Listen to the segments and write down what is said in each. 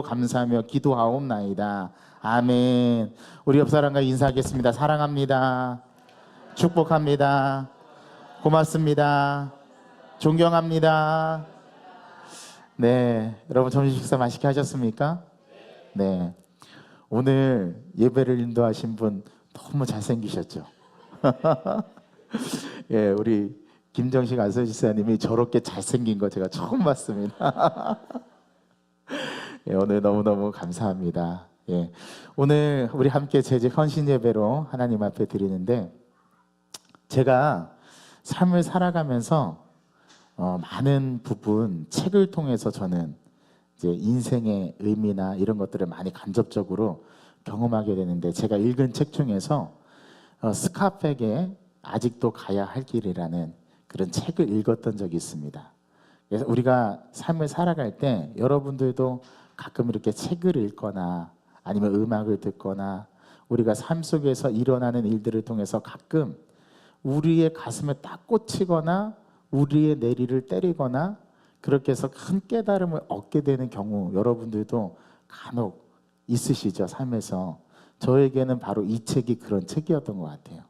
감사하며 기도하옵나이다. 아멘. 우리 옆 사람과 인사하겠습니다. 사랑합니다. 축복합니다. 고맙습니다. 존경합니다. 네, 여러분 점심 식사 맛있게 하셨습니까? 네. 오늘 예배를 인도하신 분 너무 잘생기셨죠? 예, 우리 김정식 안서지사님이 저렇게 잘생긴 거 제가 처음 봤습니다. 예, 오늘 너무너무 감사합니다. 예, 오늘 우리 함께 재직 헌신 예배로 하나님 앞에 드리는데, 제가 삶을 살아가면서 많은 부분 책을 통해서 저는 이제 인생의 의미나 이런 것들을 많이 간접적으로 경험하게 되는데, 제가 읽은 책 중에서 스카펙의 아직도 가야 할 길이라는 그런 책을 읽었던 적이 있습니다. 그래서 우리가 삶을 살아갈 때 여러분들도 가끔 이렇게 책을 읽거나 아니면 음악을 듣거나 우리가 삶 속에서 일어나는 일들을 통해서 가끔 우리의 가슴에 딱 꽂히거나 우리의 내리를 때리거나 그렇게 해서 큰 깨달음을 얻게 되는 경우 여러분들도 간혹 있으시죠, 삶에서. 저에게는 바로 이 책이 그런 책이었던 것 같아요.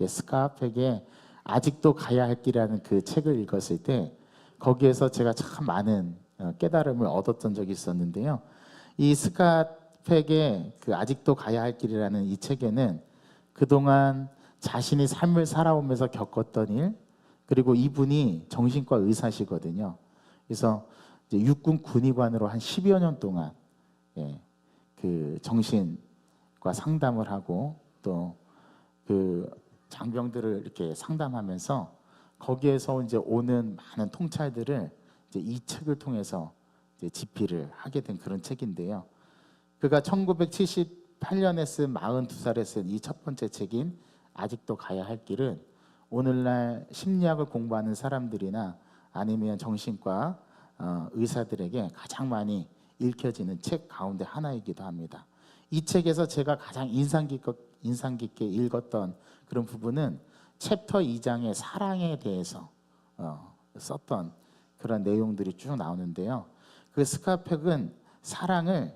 스카펙의 아직도 가야 할 길이라는 그 책을 읽었을 때 거기에서 제가 참 많은 깨달음을 얻었던 적이 있었는데요. 이 스카펙의 그 아직도 가야 할 길이라는 이 책에는 그동안 자신이 삶을 살아오면서 겪었던 일, 그리고 이분이 정신과 의사시거든요. 그래서 이제 육군 군의관으로 한 10여 년 동안 그 정신과 상담을 하고 또 그 장병들을 이렇게 상담하면서 거기에서 이제 오는 많은 통찰들을 이제 이 책을 통해서 이제 집필을 하게 된 그런 책인데요. 그가 1978년에 쓴 42살에 쓴 이 첫 번째 책인 아직도 가야 할 길은 오늘날 심리학을 공부하는 사람들이나 아니면 정신과 의사들에게 가장 많이 읽혀지는 책 가운데 하나이기도 합니다. 이 책에서 제가 가장 인상 깊게 읽었던 그런 부분은 챕터 2장의 사랑에 대해서 썼던 그런 내용들이 쭉 나오는데요. 그 스카펙은 사랑을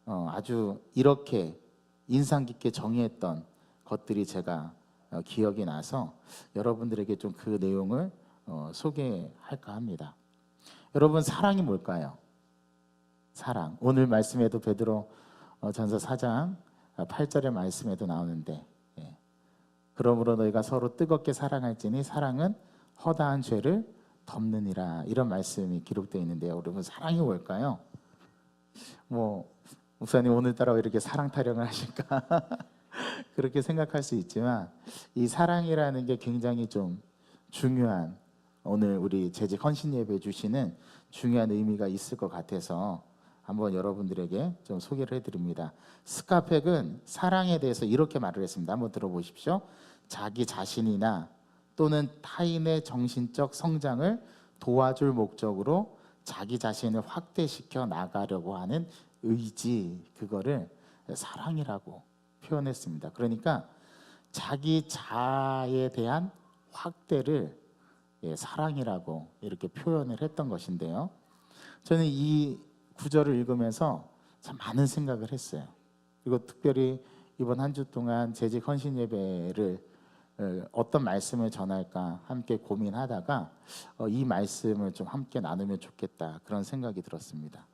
아주 이렇게 인상 깊게 정의했던 것들이 제가 기억이 나서 여러분들에게 좀 그 내용을 소개할까 합니다. 여러분, 사랑이 뭘까요? 사랑. 오늘 말씀에도 베드로 전서 4장 8절의 말씀에도 나오는데, 그러므로 너희가 서로 뜨겁게 사랑할지니 사랑은 허다한 죄를 덮느니라, 이런 말씀이 기록되어 있는데요. 여러분, 사랑이 뭘까요? 목사님 오늘따라 왜 이렇게 사랑 타령을 하실까? 그렇게 생각할 수 있지만 이 사랑이라는 게 굉장히 좀 중요한, 오늘 우리 재직 헌신 예배 주시는 중요한 의미가 있을 것 같아서 한번 여러분들에게 좀 소개를 해드립니다. 스카펙은 사랑에 대해서 이렇게 말을 했습니다. 한번 들어보십시오. 자기 자신이나 또는 타인의 정신적 성장을 도와줄 목적으로 자기 자신을 확대시켜 나가려고 하는 의지, 그거를 사랑이라고 표현했습니다. 그러니까 자기 자아에 대한 확대를 사랑이라고 이렇게 표현을 했던 것인데요. 저는 이 구절을 읽으면서 참 많은 생각을 했어요. 그리고 특별히 이번 한 주 동안 재직 헌신 예배를 어떤 말씀을 전할까 함께 고민하다가 이 말씀을 좀 함께 나누면 좋겠다, 그런 생각이 들었습니다.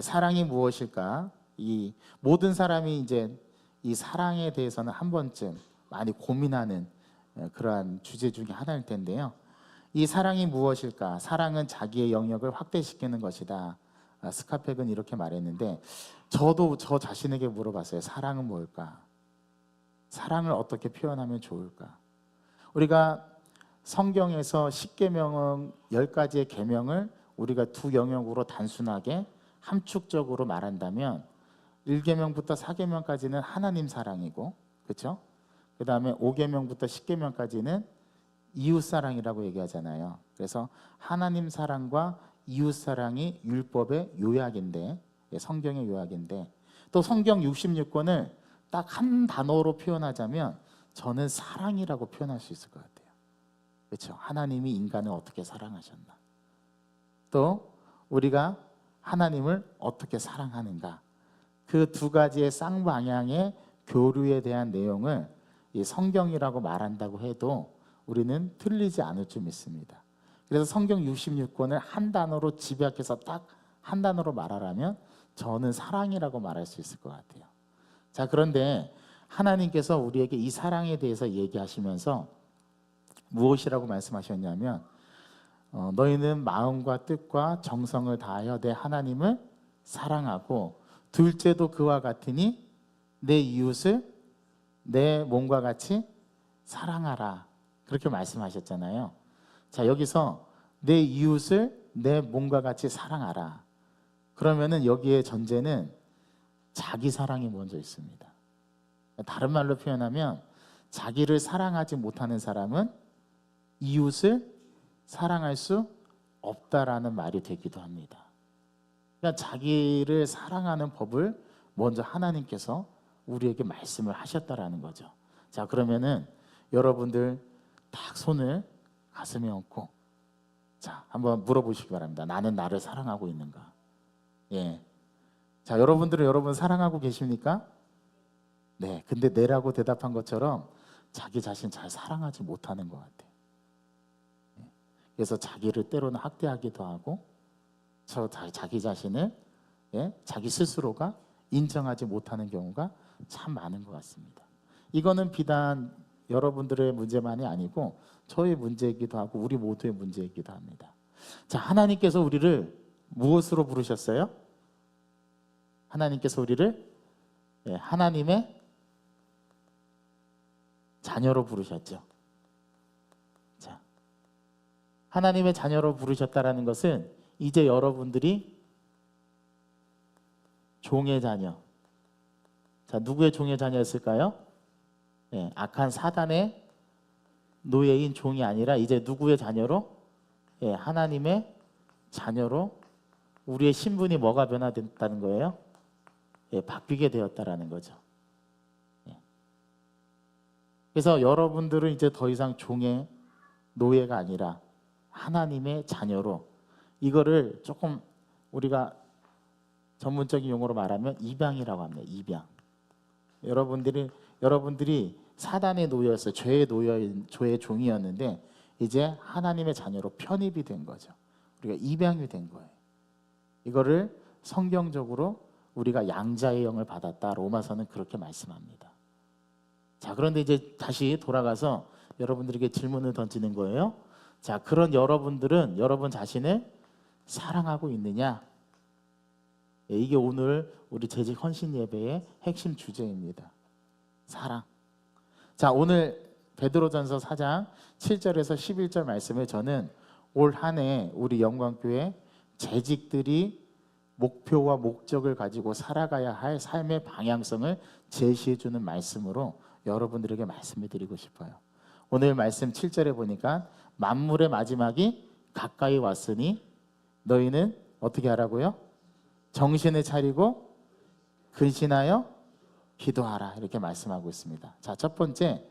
사랑이 무엇일까? 이 모든 사람이 이제 이 사랑에 대해서는 한 번쯤 많이 고민하는 그러한 주제 중에 하나일 텐데요. 이 사랑이 무엇일까? 사랑은 자기의 영역을 확대시키는 것이다. 스카펙은 이렇게 말했는데, 저도 저 자신에게 물어봤어요. 사랑은 뭘까? 사랑을 어떻게 표현하면 좋을까? 우리가 성경에서 10계명은 10가지의 계명을 우리가 두 영역으로 단순하게 함축적으로 말한다면 1계명부터 4계명까지는 하나님 사랑이고, 그렇죠? 그 다음에 5계명부터 10계명까지는 이웃 사랑이라고 얘기하잖아요. 그래서 하나님 사랑과 이웃 사랑이 율법의 요약인데, 성경의 요약인데, 또 성경 66권을 딱 한 단어로 표현하자면 저는 사랑이라고 표현할 수 있을 것 같아요. 그렇죠? 하나님이 인간을 어떻게 사랑하셨나, 또 우리가 하나님을 어떻게 사랑하는가, 그 두 가지의 쌍방향의 교류에 대한 내용을 이 성경이라고 말한다고 해도 우리는 틀리지 않을 줄 믿습니다. 그래서 성경 66권을 한 단어로 집약해서 딱 한 단어로 말하라면 저는 사랑이라고 말할 수 있을 것 같아요. 자, 그런데 하나님께서 우리에게 이 사랑에 대해서 얘기하시면서 무엇이라고 말씀하셨냐면 너희는 마음과 뜻과 정성을 다하여 내 하나님을 사랑하고 둘째도 그와 같으니 내 이웃을 내 몸과 같이 사랑하라. 그렇게 말씀하셨잖아요. 자, 여기서 내 이웃을 내 몸과 같이 사랑하라. 그러면은 여기에 전제는 자기 사랑이 먼저 있습니다. 다른 말로 표현하면 자기를 사랑하지 못하는 사람은 이웃을 사랑할 수 없다라는 말이 되기도 합니다. 그러니까 자기를 사랑하는 법을 먼저 하나님께서 우리에게 말씀을 하셨다라는 거죠. 자, 그러면은 여러분들 딱 손을 가슴에 얹고 자, 한번 물어보시기 바랍니다. 나는 나를 사랑하고 있는가? 예. 자, 여러분들은 여러분 사랑하고 계십니까? 네. 근데 네라고 대답한 것처럼 자기 자신 잘 사랑하지 못하는 것 같아요. 예. 그래서 자기를 때로는 학대하기도 하고 자기 자신을 자기 스스로가 인정하지 못하는 경우가 참 많은 것 같습니다. 이거는 비단 여러분들의 문제만이 아니고 저의 문제이기도 하고 우리 모두의 문제이기도 합니다. 자, 하나님께서 우리를 무엇으로 부르셨어요? 하나님께서 우리를 하나님의 자녀로 부르셨죠. 자, 하나님의 자녀로 부르셨다라는 것은 이제 여러분들이 종의 자녀. 자, 누구의 종의 자녀였을까요? 악한 사단의 노예인 종이 아니라 이제 누구의 자녀로? 하나님의 자녀로 우리의 신분이 뭐가 변화됐다는 거예요? 바뀌게 되었다라는 거죠. 그래서 여러분들은 이제 더 이상 종의 노예가 아니라 하나님의 자녀로 이거를 조금 우리가 전문적인 용어로 말하면 입양이라고 합니다. 입양. 여러분들이 사단의 노예였어요. 죄의 종이었는데 이제 하나님의 자녀로 편입이 된 거죠. 우리가 입양이 된 거예요. 이거를 성경적으로 우리가 양자의 영을 받았다. 로마서는 그렇게 말씀합니다. 자, 그런데 이제 다시 돌아가서 여러분들에게 질문을 던지는 거예요. 자, 그런 여러분들은 여러분 자신을 사랑하고 있느냐? 이게 오늘 우리 재직 헌신 예배의 핵심 주제입니다. 사랑. 자, 오늘 베드로전서 4장 7절에서 11절 말씀을 저는 올 한 해 우리 영광교회 재직들이 목표와 목적을 가지고 살아가야 할 삶의 방향성을 제시해 주는 말씀으로 여러분들에게 말씀을 드리고 싶어요. 오늘 말씀 7절에 보니까 만물의 마지막이 가까이 왔으니 너희는 어떻게 하라고요? 정신을 차리고 근신하여 기도하라. 이렇게 말씀하고 있습니다. 자, 첫 번째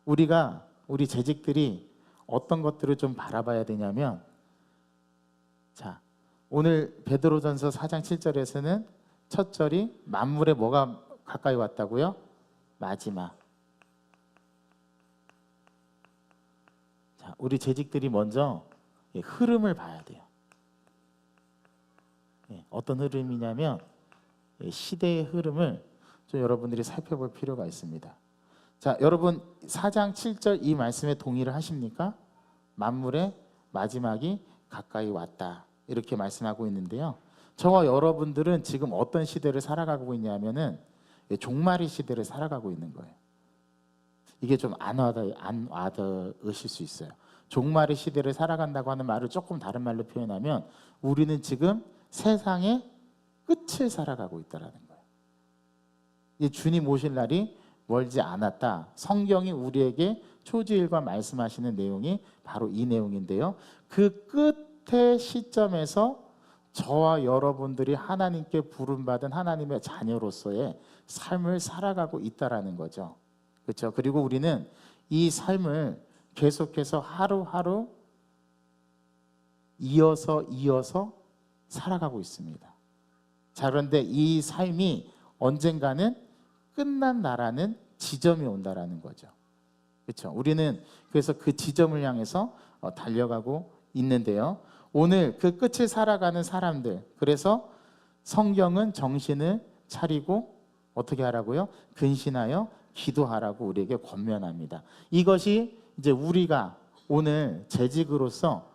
우리 재직들이 어떤 것들을 좀 바라봐야 되냐면 자, 오늘 베드로전서 4장 7절에서는 첫 절이 만물에 뭐가 가까이 왔다고요? 마지막. 자, 우리 재직들이 먼저 흐름을 봐야 돼요. 어떤 흐름이냐면 시대의 흐름을 좀 여러분들이 살펴볼 필요가 있습니다. 자, 여러분 4장 7절 이 말씀에 동의를 하십니까? 만물의 마지막이 가까이 왔다. 이렇게 말씀하고 있는데요. 저와 여러분들은 지금 어떤 시대를 살아가고 있냐면은 종말의 시대를 살아가고 있는 거예요. 이게 좀 안 와닿으실 수 있어요. 종말의 시대를 살아간다고 하는 말을 조금 다른 말로 표현하면 우리는 지금 세상의 끝을 살아가고 있다는 거예요. 이 주님 오실 날이 멀지 않았다. 성경이 우리에게 초지일관 말씀하시는 내용이 바로 이 내용인데요. 그 끝의 시점에서 저와 여러분들이 하나님께 부름받은 하나님의 자녀로서의 삶을 살아가고 있다라는 거죠. 그렇죠? 그리고 우리는 이 삶을 계속해서 하루하루 이어서 살아가고 있습니다. 자, 그런데 이 삶이 언젠가는 끝난다라는 지점이 온다라는 거죠. 그렇죠? 우리는 그래서 그 지점을 향해서 달려가고 있는데요. 오늘 그 끝을 살아가는 사람들, 그래서 성경은 정신을 차리고 어떻게 하라고요? 근신하여 기도하라고 우리에게 권면합니다. 이것이 이제 우리가 오늘 재직으로서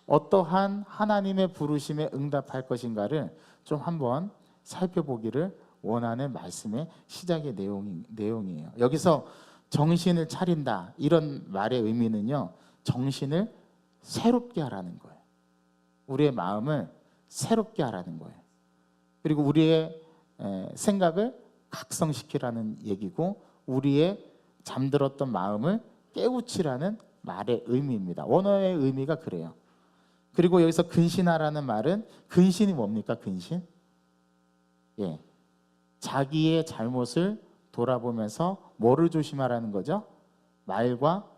어떠한 하나님의 부르심에 응답할 것인가를 좀 한번 살펴보기를 원하는 말씀의 시작의 내용이에요. 여기서 정신을 차린다 이런 말의 의미는요, 정신을 새롭게 하라는 거예요. 우리의 마음을 새롭게 하라는 거예요. 그리고 우리의 생각을 각성시키라는 얘기고, 우리의 잠들었던 마음을 깨우치라는 말의 의미입니다. 원어의 의미가 그래요. 그리고 여기서 근신하라는 말은, 근신이 뭡니까? 근신? 예, 자기의 잘못을 돌아보면서 뭐를 조심하라는 거죠? 말과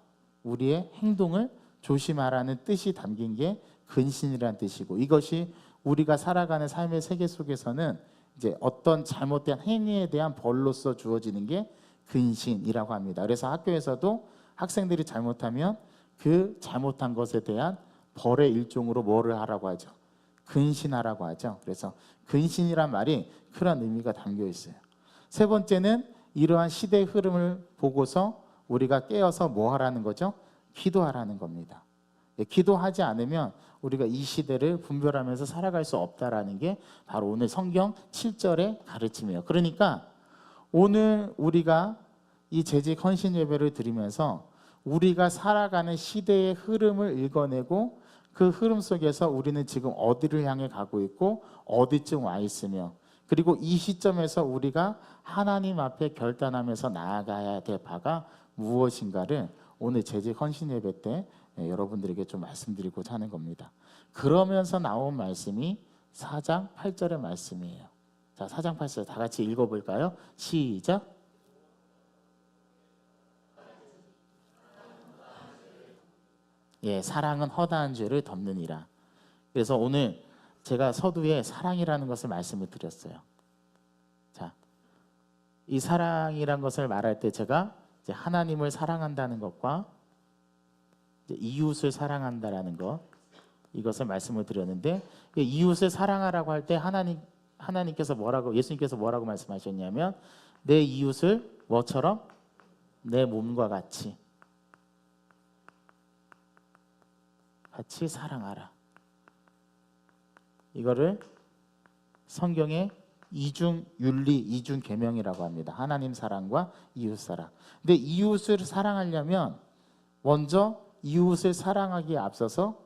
우리의 행동을 조심하라는 뜻이 담긴 게 근신이라는 뜻이고, 이것이 우리가 살아가는 삶의 세계 속에서는 이제 어떤 잘못된 행위에 대한 벌로서 주어지는 게 근신이라고 합니다. 그래서 학교에서도 학생들이 잘못하면 그 잘못한 것에 대한 벌의 일종으로 뭐를 하라고 하죠? 근신하라고 하죠. 그래서 근신이란 말이 그런 의미가 담겨 있어요. 세 번째는 이러한 시대의 흐름을 보고서 우리가 깨어서 뭐 하라는 거죠? 기도하라는 겁니다. 기도하지 않으면 우리가 이 시대를 분별하면서 살아갈 수 없다라는 게 바로 오늘 성경 7절의 가르침이에요. 그러니까 오늘 우리가 이 재직 헌신 예배를 드리면서 우리가 살아가는 시대의 흐름을 읽어내고, 그 흐름 속에서 우리는 지금 어디를 향해 가고 있고 어디쯤 와 있으며, 그리고 이 시점에서 우리가 하나님 앞에 결단하면서 나아가야 될 바가 무엇인가를 오늘 재직 헌신 예배 때 여러분들에게 좀 말씀드리고자 하는 겁니다. 그러면서 나온 말씀이 4장 8절의 말씀이에요. 자, 4장 8절 다 같이 읽어볼까요? 시작. 예, 사랑은 허다한 죄를 덮느니라. 그래서 오늘 제가 서두에 사랑이라는 것을 말씀을 드렸어요. 자, 이 사랑이란 것을 말할 때 제가 이제 하나님을 사랑한다는 것과 이제 이웃을 사랑한다라는 것, 이것을 말씀을 드렸는데, 이웃을 사랑하라고 할 때 하나님께서 뭐라고, 예수님께서 뭐라고 말씀하셨냐면, 내 이웃을 뭐처럼? 내 몸과 같이 사랑하라. 이거를 성경의 이중 윤리, 이중 계명이라고 합니다. 하나님 사랑과 이웃 사랑. 근데 이웃을 사랑하려면 먼저 이웃을 사랑하기에 앞서서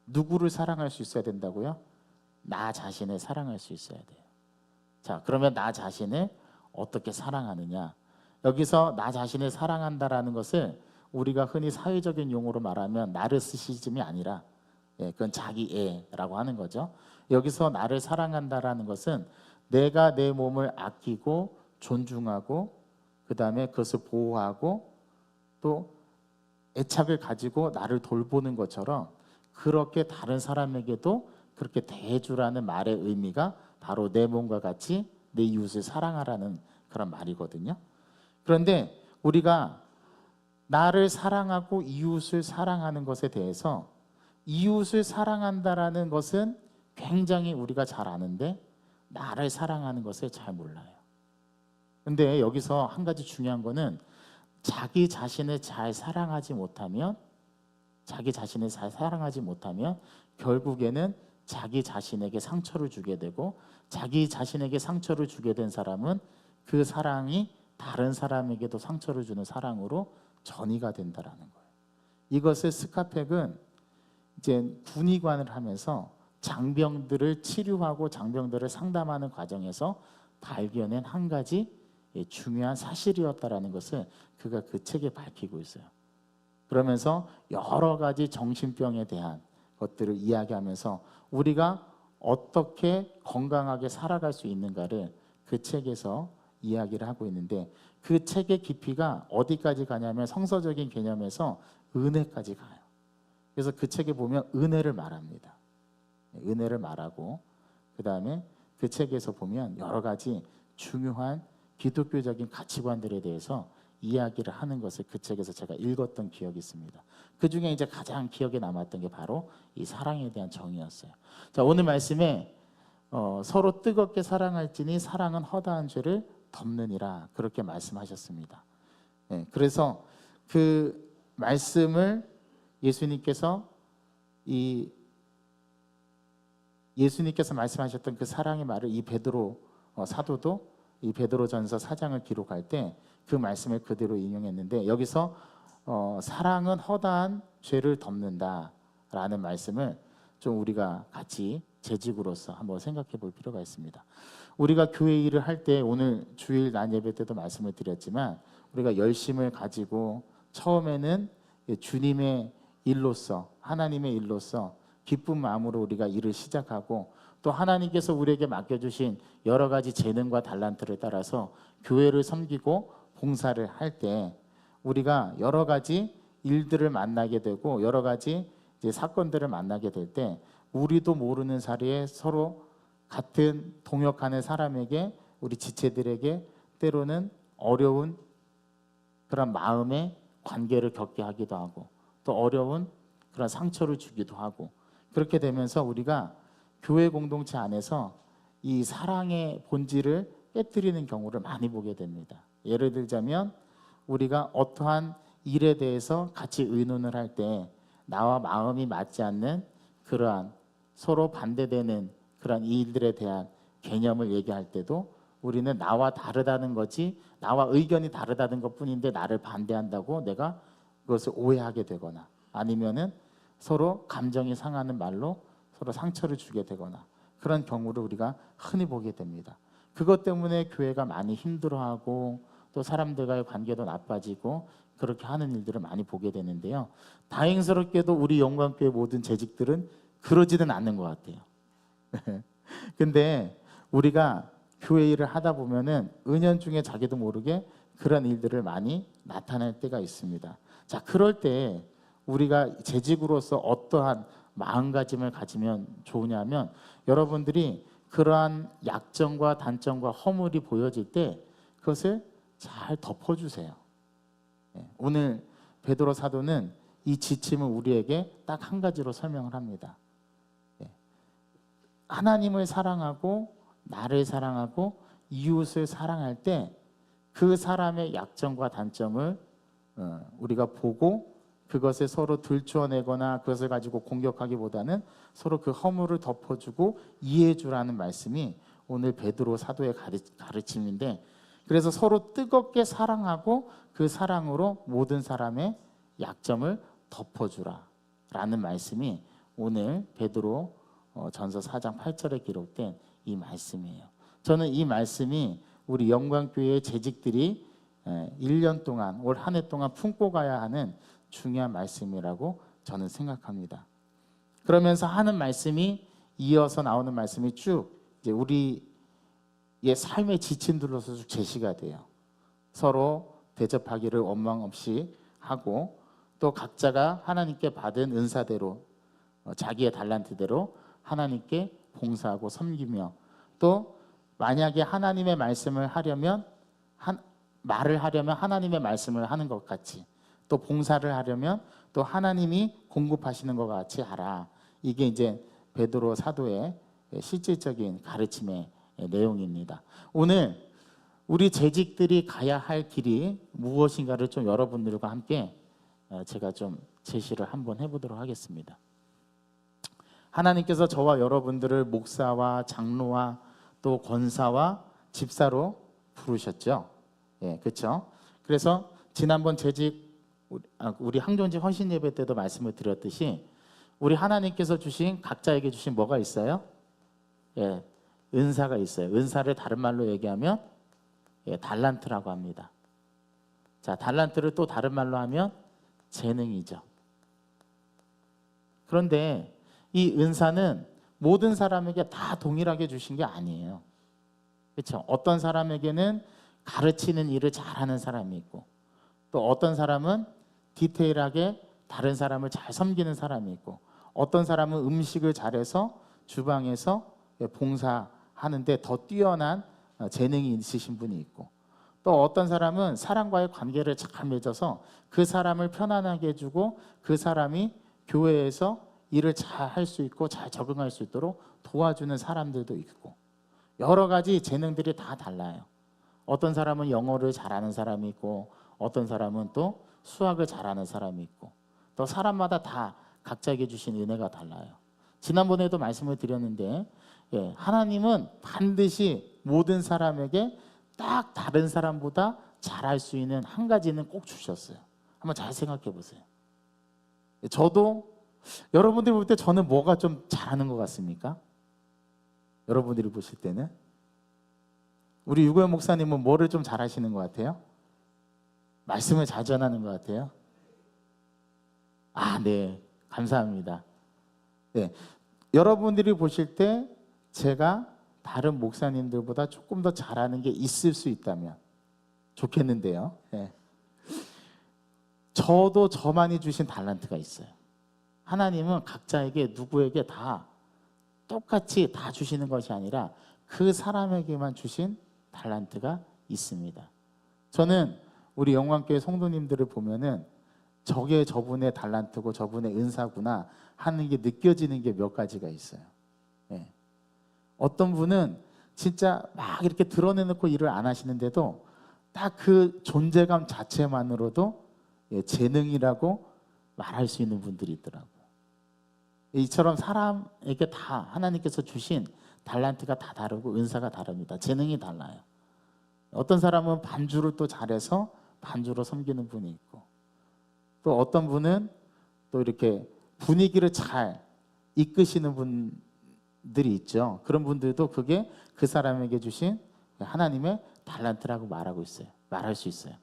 누구를 사랑할 수 있어야 된다고요? 나 자신을 사랑할 수 있어야 돼요. 자, 그러면 나 자신을 어떻게 사랑하느냐? 여기서 나 자신을 사랑한다라는 것을 우리가 흔히 사회적인 용어로 말하면 나르시시즘이 아니라, 그건 자기애라고 하는 거죠. 여기서 나를 사랑한다라는 것은 내가 내 몸을 아끼고 존중하고, 그 다음에 그것을 보호하고 또 애착을 가지고 나를 돌보는 것처럼, 그렇게 다른 사람에게도 그렇게 대해주라는 말의 의미가 바로 내 몸과 같이 내 이웃을 사랑하라는 그런 말이거든요. 그런데 우리가 나를 사랑하고 이웃을 사랑하는 것에 대해서, 이웃을 사랑한다라는 것은 굉장히 우리가 잘 아는데 나를 사랑하는 것을 잘 몰라요. 근데 여기서 한 가지 중요한 거는, 자기 자신을 잘 사랑하지 못하면 결국에는 자기 자신에게 상처를 주게 되고, 자기 자신에게 상처를 주게 된 사람은 그 사랑이 다른 사람에게도 상처를 주는 사랑으로 전이가 된다라는 거예요. 이것을 스카펙은 이제 군의관을 하면서 장병들을 치료하고 장병들을 상담하는 과정에서 발견한 한 가지 중요한 사실이었다라는 것을 그가 그 책에 밝히고 있어요. 그러면서 여러 가지 정신병에 대한 것들을 이야기하면서 우리가 어떻게 건강하게 살아갈 수 있는가를 그 책에서 이야기를 하고 있는데, 그 책의 깊이가 어디까지 가냐면 성서적인 개념에서 은혜까지 가요. 그래서 그 책에 보면 은혜를 말합니다. 은혜를 말하고, 그 다음에 그 책에서 보면 여러 가지 중요한 기독교적인 가치관들에 대해서 이야기를 하는 것을 그 책에서 제가 읽었던 기억이 있습니다. 그 중에 이제 가장 기억에 남았던 게 바로 이 사랑에 대한 정의였어요. 자, 오늘 말씀에 서로 뜨겁게 사랑할지니 사랑은 허다한 죄를 덮느니라, 그렇게 말씀하셨습니다. 네, 그래서 그 말씀을 예수님께서 말씀하셨던 그 사랑의 말을 이 베드로 사도도 이 베드로전서 4장을 기록할 때 그 말씀을 그대로 인용했는데, 여기서 사랑은 허다한 죄를 덮는다라는 말씀을 좀 우리가 같이 재직으로서 한번 생각해 볼 필요가 있습니다. 우리가 교회 일을 할 때, 오늘 주일 낮 예배 때도 말씀을 드렸지만, 우리가 열심을 가지고 처음에는 주님의 일로서, 하나님의 일로서 기쁜 마음으로 우리가 일을 시작하고, 또 하나님께서 우리에게 맡겨주신 여러 가지 재능과 달란트를 따라서 교회를 섬기고 봉사를 할 때 우리가 여러 가지 일들을 만나게 되고 여러 가지 이제 사건들을 만나게 될 때, 우리도 모르는 사이에 서로 같은 동역하는 사람에게, 우리 지체들에게 때로는 어려운 그런 마음의 관계를 겪게 하기도 하고, 또 어려운 그런 상처를 주기도 하고, 그렇게 되면서 우리가 교회 공동체 안에서 이 사랑의 본질을 깨뜨리는 경우를 많이 보게 됩니다. 예를 들자면, 우리가 어떠한 일에 대해서 같이 의논을 할 때 나와 마음이 맞지 않는 그러한 서로 반대되는 그런 일들에 대한 개념을 얘기할 때도 우리는 나와 다르다는 거지, 나와 의견이 다르다는 것뿐인데 나를 반대한다고 내가 그것을 오해하게 되거나, 아니면은 서로 감정이 상하는 말로 서로 상처를 주게 되거나, 그런 경우를 우리가 흔히 보게 됩니다. 그것 때문에 교회가 많이 힘들어하고 또 사람들과의 관계도 나빠지고 그렇게 하는 일들을 많이 보게 되는데요. 다행스럽게도 우리 영광교회 모든 재직들은 그러지는 않는 것 같아요. 근데 우리가 교회 일을 하다 보면은 은연중에 자기도 모르게 그런 일들을 많이 나타낼 때가 있습니다. 자, 그럴 때 우리가 재직으로서 어떠한 마음가짐을 가지면 좋으냐면, 여러분들이 그러한 약점과 단점과 허물이 보여질 때 그것을 잘 덮어주세요. 오늘 베드로 사도는 이 지침을 우리에게 딱 한 가지로 설명을 합니다. 하나님을 사랑하고 나를 사랑하고 이웃을 사랑할 때 그 사람의 약점과 단점을 우리가 보고 그것을 서로 들추어내거나 그것을 가지고 공격하기보다는 서로 그 허물을 덮어주고 이해해주라는 말씀이 오늘 베드로 사도의 가르침인데, 그래서 서로 뜨겁게 사랑하고 그 사랑으로 모든 사람의 약점을 덮어주라 라는 말씀이 오늘 베드로 전서 4장 8절에 기록된 이 말씀이에요. 저는 이 말씀이 우리 영광교회의 재직들이 1년 동안, 올 한 해 동안 품고 가야 하는 중요한 말씀이라고 저는 생각합니다. 그러면서 하는 말씀이, 이어서 나오는 말씀이 쭉 이제 우리의 삶의 지침들로서 쭉 제시가 돼요. 서로 대접하기를 원망 없이 하고, 또 각자가 하나님께 받은 은사대로 자기의 달란트대로 하나님께 봉사하고 섬기며, 또 만약에 하나님의 말씀을 하려면 말을 하려면 하나님의 말씀을 하는 것 같이, 또 봉사를 하려면 또 하나님이 공급하시는 것 같이 하라. 이게 이제 베드로 사도의 실질적인 가르침의 내용입니다. 오늘 우리 재직들이 가야 할 길이 무엇인가를 좀 여러분들과 함께 제가 좀 제시를 한번 해보도록 하겠습니다. 하나님께서 저와 여러분들을 목사와 장로와 또 권사와 집사로 부르셨죠. 예, 그렇죠. 그래서 지난번 재직 우리 항존직 헌신 예배 때도 말씀을 드렸듯이, 우리 하나님께서 주신, 각자에게 주신 뭐가 있어요? 예, 은사가 있어요. 은사를 다른 말로 얘기하면 달란트라고 합니다. 자, 달란트를 또 다른 말로 하면 재능이죠. 그런데 이 은사는 모든 사람에게 다 동일하게 주신 게 아니에요. 그렇죠? 어떤 사람에게는 가르치는 일을 잘하는 사람이 있고, 또 어떤 사람은 디테일하게 다른 사람을 잘 섬기는 사람이 있고, 어떤 사람은 음식을 잘해서 주방에서 봉사하는데 더 뛰어난 재능이 있으신 분이 있고, 또 어떤 사람은 사람과의 관계를 잘 맺어서 그 사람을 편안하게 해주고 그 사람이 교회에서 일을 잘 할 수 있고 잘 적응할 수 있도록 도와주는 사람들도 있고, 여러 가지 재능들이 다 달라요. 어떤 사람은 영어를 잘하는 사람이 있고, 어떤 사람은 또 수학을 잘하는 사람이 있고, 또 사람마다 다 각자에게 주신 은혜가 달라요. 지난번에도 말씀을 드렸는데, 하나님은 반드시 모든 사람에게 딱 다른 사람보다 잘할 수 있는 한 가지는 꼭 주셨어요. 한번 잘 생각해 보세요. 저도 여러분들이 볼 때 저는 뭐가 좀 잘하는 것 같습니까? 여러분들이 보실 때는 우리 유고현 목사님은 뭐를 좀 잘하시는 것 같아요? 말씀을 잘 전하는 것 같아요. 네, 감사합니다. 네, 여러분들이 보실 때 제가 다른 목사님들보다 조금 더 잘하는 게 있을 수 있다면 좋겠는데요. 네. 저도 저만이 주신 달란트가 있어요. 하나님은 각자에게 누구에게 다 똑같이 다 주시는 것이 아니라 그 사람에게만 주신 달란트가 있습니다. 저는 우리 영광교회 성도님들을 보면은 저게 저분의 달란트고 저분의 은사구나 하는 게 느껴지는 게 몇 가지가 있어요. 네. 어떤 분은 진짜 막 이렇게 드러내놓고 일을 안 하시는데도 딱 그 존재감 자체만으로도 재능이라고 말할 수 있는 분들이 있더라고요. 이처럼 사람에게 다 하나님께서 주신 달란트가 다 다르고 은사가 다릅니다. 재능이 달라요. 어떤 사람은 반주를 또 잘해서 반주로 섬기는 분이 있고, 또 어떤 분은 또 이렇게 분위기를 잘 이끄시는 분들이 있죠. 그런 분들도 그게 그 사람에게 주신 하나님의 달란트라고 말할 수 있어요.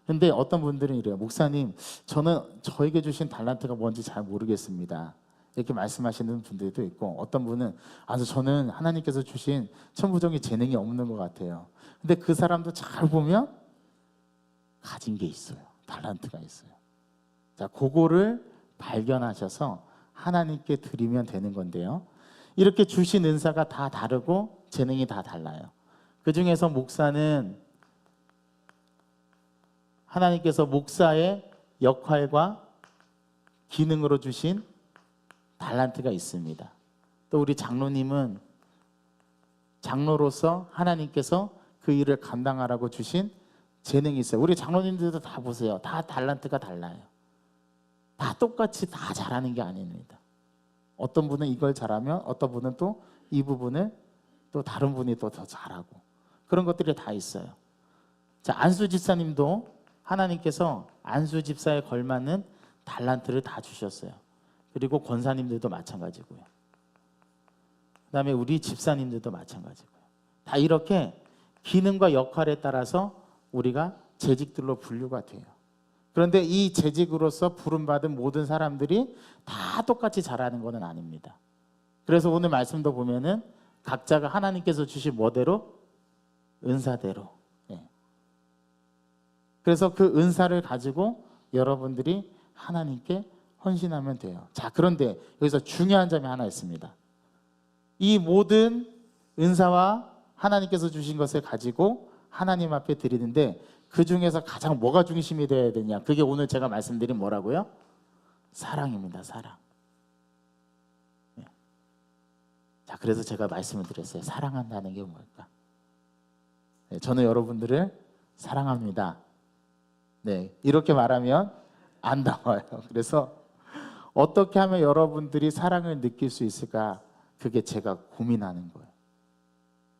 근데 어떤 분들은 이래요. 목사님, 저는 저에게 주신 달란트가 뭔지 잘 모르겠습니다. 이렇게 말씀하시는 분들도 있고, 어떤 분은 저는 하나님께서 주신 천부적인 재능이 없는 것 같아요. 근데 그 사람도 잘 보면 가진 게 있어요. 달란트가 있어요. 자, 그거를 발견하셔서 하나님께 드리면 되는 건데요. 이렇게 주신 은사가 다 다르고 재능이 다 달라요. 그 중에서 목사는 하나님께서 목사의 역할과 기능으로 주신 달란트가 있습니다. 또 우리 장로님은 장로로서 하나님께서 그 일을 감당하라고 주신 재능이 있어요. 우리 장로님들도 다 보세요. 다 달란트가 달라요. 다 똑같이 다 잘하는 게 아닙니다. 어떤 분은 이걸 잘하면 어떤 분은 또 이 부분을 또 다른 분이 또 더 잘하고, 그런 것들이 다 있어요. 자, 안수 집사님도 하나님께서 안수 집사에 걸맞는 달란트를 다 주셨어요. 그리고 권사님들도 마찬가지고요. 그다음에 우리 집사님들도 마찬가지고요. 다 이렇게 기능과 역할에 따라서 우리가 재직들로 분류가 돼요. 그런데 이 재직으로서 부름받은 모든 사람들이 다 똑같이 잘하는 것은 아닙니다. 그래서 오늘 말씀도 보면은 각자가 하나님께서 주신 뭐대로? 은사대로. 그래서 그 은사를 가지고 여러분들이 하나님께 헌신하면 돼요. 자, 그런데 여기서 중요한 점이 하나 있습니다. 이 모든 은사와 하나님께서 주신 것을 가지고 하나님 앞에 드리는데 그 중에서 가장 뭐가 중심이 되어야 되냐? 그게 오늘 제가 말씀드린 뭐라고요? 사랑입니다. 사랑. 자, 그래서 제가 말씀을 드렸어요. 사랑한다는 게 뭘까? 저는 여러분들을 사랑합니다. 이렇게 말하면 안 나와요. 그래서 어떻게 하면 여러분들이 사랑을 느낄 수 있을까? 그게 제가 고민하는 거예요.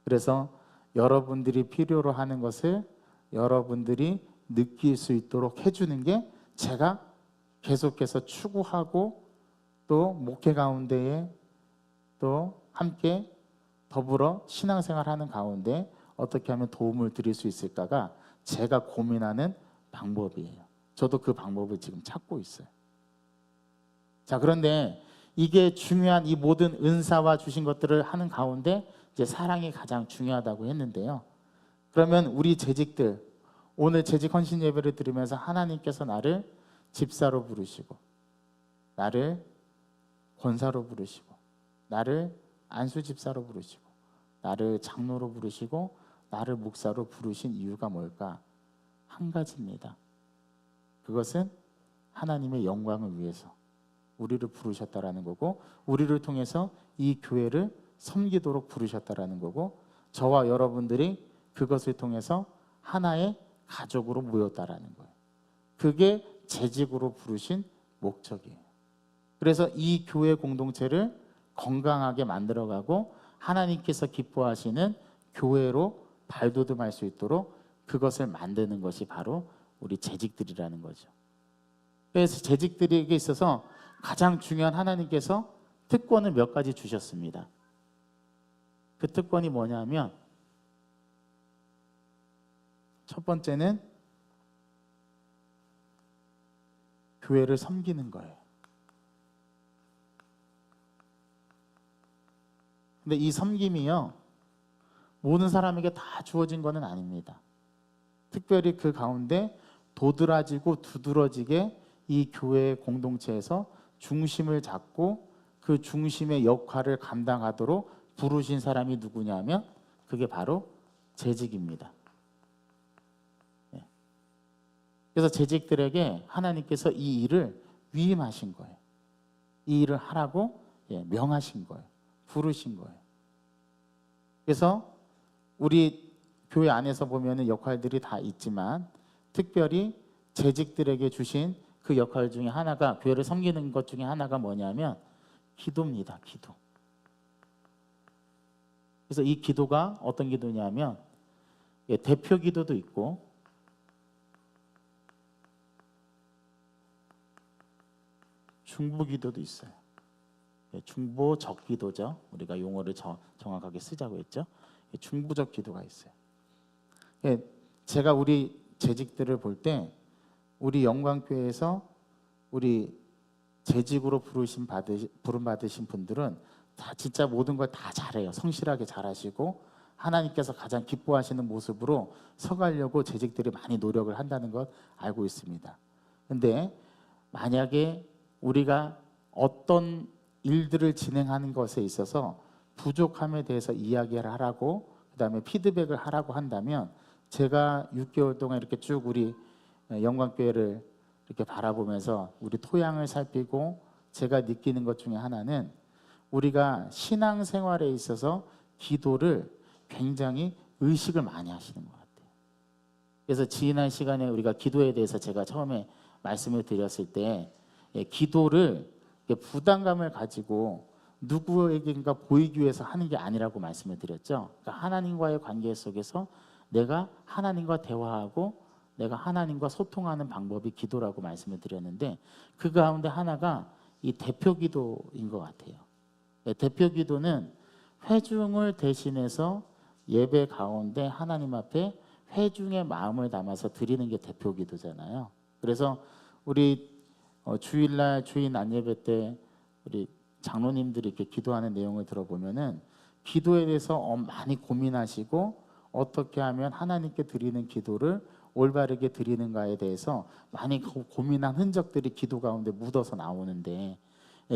그래서 여러분들이 필요로 하는 것을 여러분들이 느낄 수 있도록 해주는 게 제가 계속해서 추구하고, 또 목회 가운데에 또 함께 더불어 신앙생활하는 가운데 어떻게 하면 도움을 드릴 수 있을까가 제가 고민하는 방법이에요. 저도 그 방법을 지금 찾고 있어요. 자, 그런데 이게 중요한 이 모든 은사와 주신 것들을 하는 가운데 이제 사랑이 가장 중요하다고 했는데요. 그러면 우리 재직들, 오늘 재직 헌신 예배를 드리면서 하나님께서 나를 집사로 부르시고, 나를 권사로 부르시고, 나를 안수 집사로 부르시고, 나를 장로로 부르시고, 나를 목사로 부르신 이유가 뭘까? 한 가지입니다. 그것은 하나님의 영광을 위해서 우리를 부르셨다라는 거고, 우리를 통해서 이 교회를 섬기도록 부르셨다라는 거고, 저와 여러분들이 그것을 통해서 하나의 가족으로 모였다라는 거예요. 그게 재직으로 부르신 목적이에요. 그래서 이 교회 공동체를 건강하게 만들어가고 하나님께서 기뻐하시는 교회로 발돋움할 수 있도록 그것을 만드는 것이 바로 우리 재직들이라는 거죠. 그래서 재직들에게 있어서 가장 중요한 하나님께서 특권을 몇 가지 주셨습니다. 그 특권이 뭐냐면, 첫 번째는 교회를 섬기는 거예요. 근데 이 섬김이요, 모든 사람에게 다 주어진 것은 아닙니다. 특별히 그 가운데 도드라지고 두드러지게 이 교회 공동체에서 중심을 잡고 그 중심의 역할을 감당하도록 부르신 사람이 누구냐면 그게 바로 재직입니다. 그래서 재직들에게 하나님께서 이 일을 위임하신 거예요. 이 일을 하라고 명하신 거예요. 부르신 거예요. 그래서 우리 교회 안에서 보면 역할들이 다 있지만 특별히 재직들에게 주신 그 역할 중에 하나가, 교회를 섬기는 것 중에 하나가 뭐냐면 기도입니다. 기도. 그래서 이 기도가 어떤 기도냐면 대표 기도도 있고 중보 기도도 있어요. 중보적 기도죠. 우리가 용어를 정확하게 쓰자고 했죠. 중보적 기도가 있어요. 제가 우리 재직들을 볼 때 우리 영광교회에서 우리 재직으로 부름 받으신 분들은 다 진짜 모든 걸 다 잘해요. 성실하게 잘하시고 하나님께서 가장 기뻐하시는 모습으로 서가려고 재직들이 많이 노력을 한다는 것 알고 있습니다. 근데 만약에 우리가 어떤 일들을 진행하는 것에 있어서 부족함에 대해서 이야기를 하라고, 그 다음에 피드백을 하라고 한다면, 제가 6개월 동안 이렇게 쭉 우리 영광교회를 이렇게 바라보면서 우리 토양을 살피고 제가 느끼는 것 중에 하나는, 우리가 신앙생활에 있어서 기도를 굉장히 의식을 많이 하시는 것 같아요. 그래서 지난 시간에 우리가 기도에 대해서 제가 처음에 말씀을 드렸을 때 기도를 부담감을 가지고 누구에게인가 보이기 위해서 하는 게 아니라고 말씀을 드렸죠. 그러니까 하나님과의 관계 속에서 내가 하나님과 대화하고 내가 하나님과 소통하는 방법이 기도라고 말씀을 드렸는데, 그 가운데 하나가 이 대표 기도인 것 같아요. 대표 기도는 회중을 대신해서 예배 가운데 하나님 앞에 회중의 마음을 담아서 드리는 게 대표 기도잖아요. 그래서 우리 주일날 주인 안예배 때 우리 장로님들이 이렇게 기도하는 내용을 들어보면은 기도에 대해서 많이 고민하시고 어떻게 하면 하나님께 드리는 기도를 올바르게 드리는가에 대해서 많이 고민한 흔적들이 기도 가운데 묻어서 나오는데,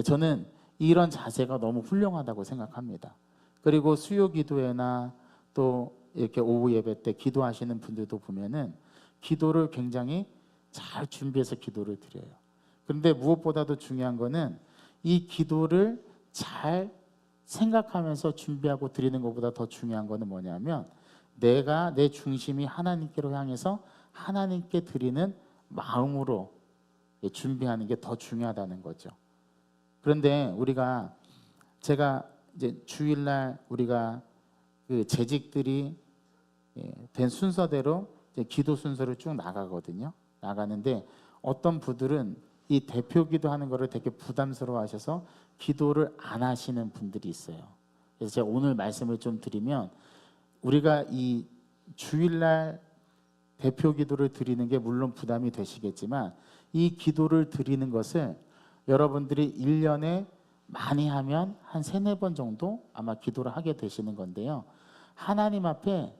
저는 이런 자세가 너무 훌륭하다고 생각합니다. 그리고 수요 기도회나 또 이렇게 오후 예배 때 기도하시는 분들도 보면은 기도를 굉장히 잘 준비해서 기도를 드려요. 그런데 무엇보다도 중요한 거는 이 기도를 잘 생각하면서 준비하고 드리는 것보다 더 중요한 거는 뭐냐면, 내가 내 중심이 하나님께로 향해서 하나님께 드리는 마음으로 준비하는 게 더 중요하다는 거죠. 그런데 제가 이제 주일날 우리가 그 재직들이 된 순서대로 이제 기도 순서를 쭉 나가는데 어떤 분들은 이 대표 기도하는 거를 되게 부담스러워하셔서 기도를 안 하시는 분들이 있어요. 그래서 제가 오늘 말씀을 좀 드리면, 우리가 이 주일날 대표 기도를 드리는 게 물론 부담이 되시겠지만, 이 기도를 드리는 것을 여러분들이 1년에 많이 하면 한 3-4번 정도 아마 기도를 하게 되시는 건데요. 하나님 앞에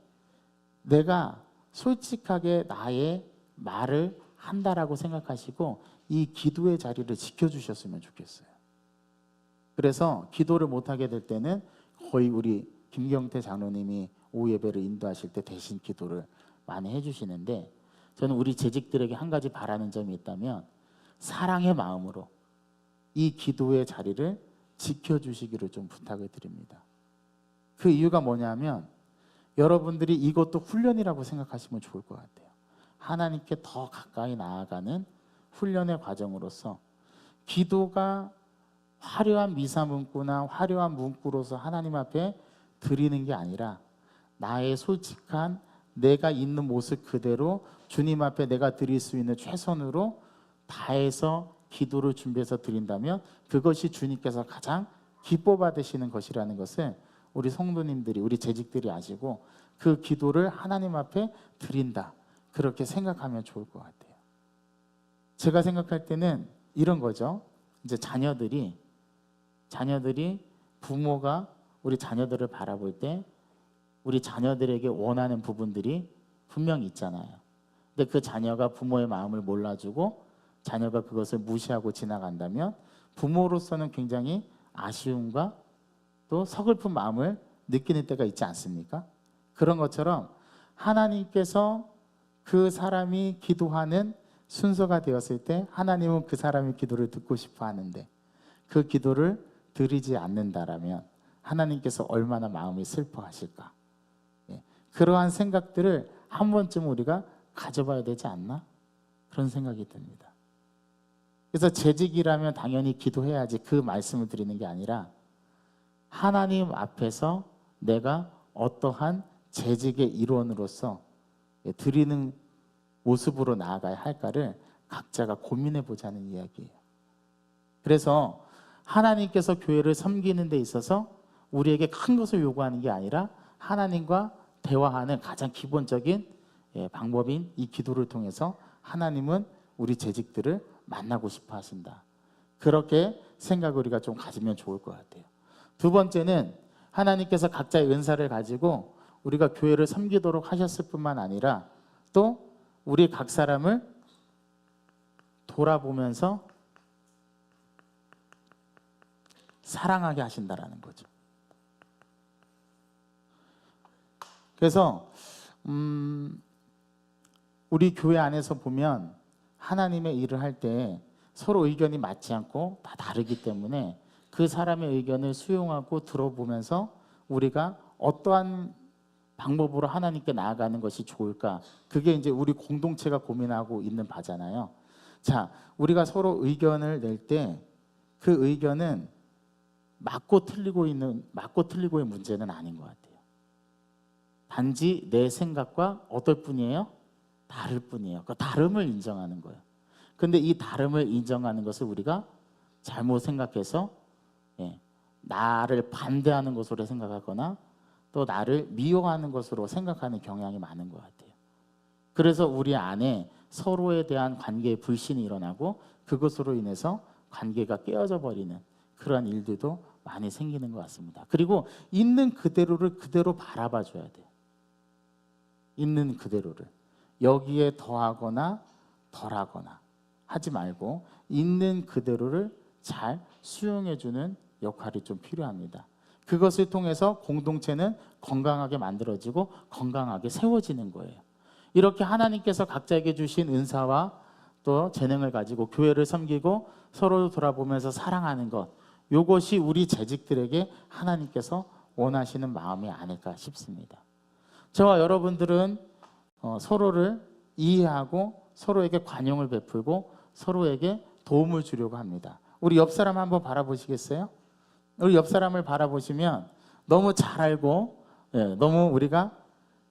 내가 솔직하게 나의 말을 한다라고 생각하시고 이 기도의 자리를 지켜주셨으면 좋겠어요. 그래서 기도를 못하게 될 때는 거의 우리 김경태 장로님이 오후 예배를 인도하실 때 대신 기도를 많이 해주시는데, 저는 우리 재직들에게 한 가지 바라는 점이 있다면 사랑의 마음으로 이 기도의 자리를 지켜주시기를 좀 부탁을 드립니다. 그 이유가 뭐냐면 여러분들이 이것도 훈련이라고 생각하시면 좋을 것 같아요. 하나님께 더 가까이 나아가는 훈련의 과정으로서 기도가 화려한 미사문구나 화려한 문구로서 하나님 앞에 드리는 게 아니라 나의 솔직한 내가 있는 모습 그대로 주님 앞에 내가 드릴 수 있는 최선으로 다해서 기도를 준비해서 드린다면 그것이 주님께서 가장 기뻐 받으시는 것이라는 것을 우리 성도님들이, 우리 재직들이 아시고 그 기도를 하나님 앞에 드린다, 그렇게 생각하면 좋을 것 같아요. 제가 생각할 때는 이런 거죠. 이제 자녀들이 부모가 우리 자녀들을 바라볼 때 우리 자녀들에게 원하는 부분들이 분명히 있잖아요. 근데 그 자녀가 부모의 마음을 몰라주고 자녀가 그것을 무시하고 지나간다면 부모로서는 굉장히 아쉬움과 또 서글픈 마음을 느끼는 때가 있지 않습니까? 그런 것처럼 하나님께서 그 사람이 기도하는 순서가 되었을 때 하나님은 그 사람의 기도를 듣고 싶어 하는데 그 기도를 드리지 않는다라면 하나님께서 얼마나 마음이 슬퍼하실까? 그러한 생각들을 한 번쯤 우리가 가져봐야 되지 않나? 그런 생각이 듭니다. 그래서 재직이라면 당연히 기도해야지 그 말씀을 드리는 게 아니라 하나님 앞에서 내가 어떠한 재직의 일원으로서 드리는 모습으로 나아가야 할까를 각자가 고민해 보자는 이야기예요. 그래서 하나님께서 교회를 섬기는 데 있어서 우리에게 큰 것을 요구하는 게 아니라 하나님과 대화하는 가장 기본적인 방법인 이 기도를 통해서 하나님은 우리 재직들을 만나고 싶어 하신다. 그렇게 생각을 우리가 좀 가지면 좋을 것 같아요. 두 번째는 하나님께서 각자의 은사를 가지고 우리가 교회를 섬기도록 하셨을 뿐만 아니라 또 우리 각 사람을 돌아보면서 사랑하게 하신다라는 거죠. 그래서 우리 교회 안에서 보면 하나님의 일을 할 때 서로 의견이 맞지 않고 다 다르기 때문에 그 사람의 의견을 수용하고 들어보면서 우리가 어떠한 방법으로 하나님께 나아가는 것이 좋을까? 그게 이제 우리 공동체가 고민하고 있는 바잖아요. 자, 우리가 서로 의견을 낼 때 그 의견은 맞고 틀리고의 문제는 아닌 것 같아요. 단지 내 생각과 어떨 뿐이에요? 다를 뿐이에요. 그 다름을 인정하는 거예요. 근데 이 다름을 인정하는 것을 우리가 잘못 생각해서 나를 반대하는 것으로 생각하거나 또 나를 미워하는 것으로 생각하는 경향이 많은 것 같아요. 그래서 우리 안에 서로에 대한 관계의 불신이 일어나고 그것으로 인해서 관계가 깨어져 버리는 그러한 일들도 많이 생기는 것 같습니다. 그리고 있는 그대로를 그대로 바라봐 줘야 돼요. 있는 그대로를 여기에 더하거나 덜하거나 하지 말고 있는 그대로를 잘 수용해 주는 역할이 좀 필요합니다. 그것을 통해서 공동체는 건강하게 만들어지고 건강하게 세워지는 거예요. 이렇게 하나님께서 각자에게 주신 은사와 또 재능을 가지고 교회를 섬기고 서로 돌아보면서 사랑하는 것, 이것이 우리 재직들에게 하나님께서 원하시는 마음이 아닐까 싶습니다. 저와 여러분들은 서로를 이해하고 서로에게 관용을 베풀고 서로에게 도움을 주려고 합니다. 우리 옆 사람 한번 바라보시겠어요? 우리 옆 사람을 바라보시면 너무 잘 알고 너무 우리가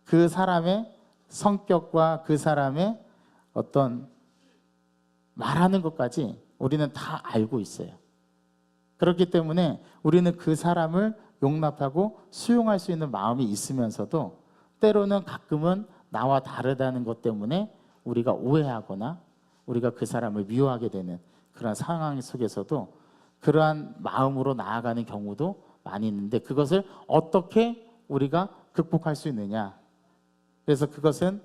그 사람의 성격과 그 사람의 어떤 말하는 것까지 우리는 다 알고 있어요. 그렇기 때문에 우리는 그 사람을 용납하고 수용할 수 있는 마음이 있으면서도 때로는 가끔은 나와 다르다는 것 때문에 우리가 오해하거나 우리가 그 사람을 미워하게 되는 그런 상황 속에서도 그러한 마음으로 나아가는 경우도 많이 있는데 그것을 어떻게 우리가 극복할 수 있느냐. 그래서 그것은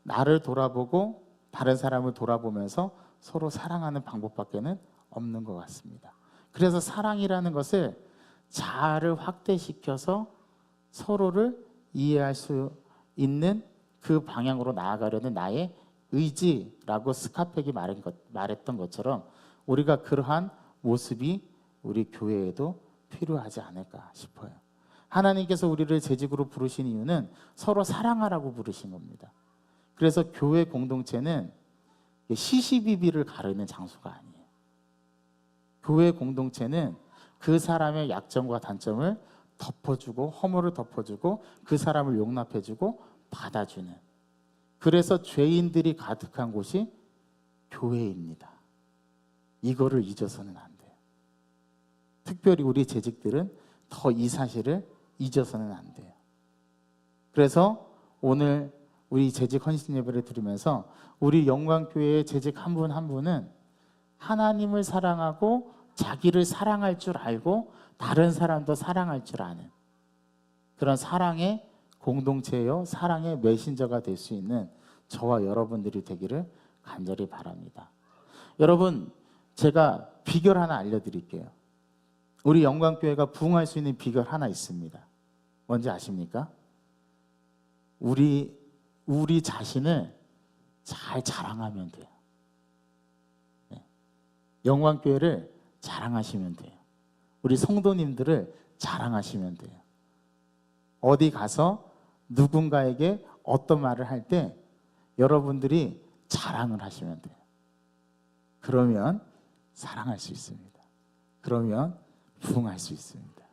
나를 돌아보고 다른 사람을 돌아보면서 서로 사랑하는 방법밖에는 없는 것 같습니다. 그래서 사랑이라는 것을 자아를 확대시켜서 서로를 이해할 수 있는 그 방향으로 나아가려는 나의 의지라고 스카펙이 말했던 것처럼 우리가 그러한 모습이 우리 교회에도 필요하지 않을까 싶어요. 하나님께서 우리를 재직으로 부르신 이유는 서로 사랑하라고 부르신 겁니다. 그래서 교회 공동체는 시시비비를 가르는 장소가 아니에요. 교회 공동체는 그 사람의 약점과 단점을 덮어주고 허물을 덮어주고 그 사람을 용납해주고 받아주는, 그래서 죄인들이 가득한 곳이 교회입니다. 이거를 잊어서는 안 돼요. 특별히 우리 재직들은 더 이 사실을 잊어서는 안 돼요. 그래서 오늘 우리 재직 헌신 예배를 드리면서 우리 영광교회의 재직 한 분 한 분은 하나님을 사랑하고 자기를 사랑할 줄 알고 다른 사람도 사랑할 줄 아는 그런 사랑의 공동체요, 사랑의 메신저가 될 수 있는 저와 여러분들이 되기를 간절히 바랍니다. 여러분, 제가 비결 하나 알려드릴게요. 우리 영광교회가 부흥할 수 있는 비결 하나 있습니다. 뭔지 아십니까? 우리 자신을 잘 자랑하면 돼요. 영광교회를 자랑하시면 돼요. 우리 성도님들을 자랑하시면 돼요. 어디 가서 누군가에게 어떤 말을 할 때 여러분들이 자랑을 하시면 돼요. 그러면 사랑할 수 있습니다. 그러면 부흥할 수 있습니다.